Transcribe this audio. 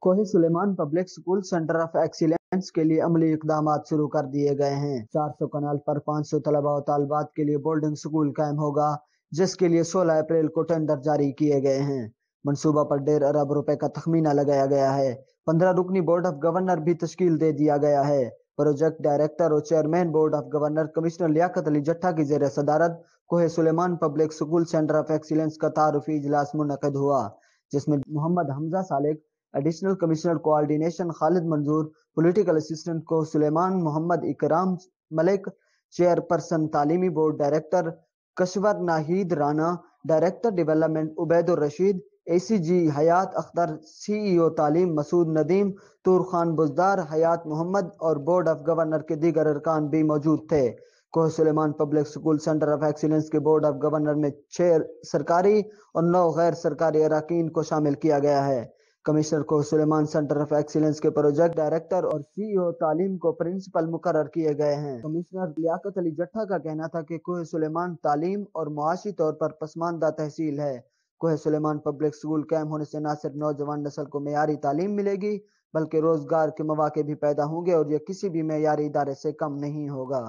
कोहे Suleman public school centre of excellence के लिए अमली इकदाम शुरू कर दिए गए हैं। 400 कनाल पर 500 तलबा और तालबात के लिए बोर्डिंग स्कूल कायम होगा, जिसके लिए 16 अप्रैल को टेंडर जारी किए गए हैं। मंसूबा पर 1.5 अरब रुपए का तखमीना लगाया गया है। 15 रुकनी बोर्ड ऑफ गवर्नर भी तश्कील दे दिया गया है। प्रोजेक्ट डायरेक्टर और chairman board of governor commissioner Liaquat Ali Jatta की जेर सदारत Kohe Suleman public school centre of excellence का तारुफी इजलास मुनक़िद हुआ, जिसमें Mohammad Hamza Salik, additional commissioner coordination Khalid Manzoor, political assistant Koh Suleman Mohammad Ikram Malik, chairperson तालीमी board director Kishwar Nahid Rana, director development Ubaidur Rasheed, ACG Hayat Akhtar, CEO तालीम मसूद नदीम, तूर खान बुजदार, हयात मोहम्मद और बोर्ड ऑफ गवर्नर के दीगर अरकान भी मौजूद थे। Kohe Suleman public school centre of excellence के बोर्ड ऑफ गवर्नर में 6 सरकारी और 9 गैर सरकारी अरकान को शामिल किया गया है। कमिश्नर कोहे सुलेमान सेंटर ऑफ एक्सीलेंस के प्रोजेक्ट डायरेक्टर और CEO तालीम को प्रिंसिपल मुकर्रर किए गए हैं। कमिश्नर लियाकत अली जट्टा का कहना था कि कोहे सुलेमान तालीम और मुआशी तौर पर पसमानदा तहसील है। कोहे सुलेमान पब्लिक स्कूल कायम होने से न सिर्फ नौजवान नस्ल को मेयारी तालीम मिलेगी, बल्कि रोजगार के मौके भी पैदा होंगे और यह किसी भी मेयारी इदारे से कम नहीं होगा।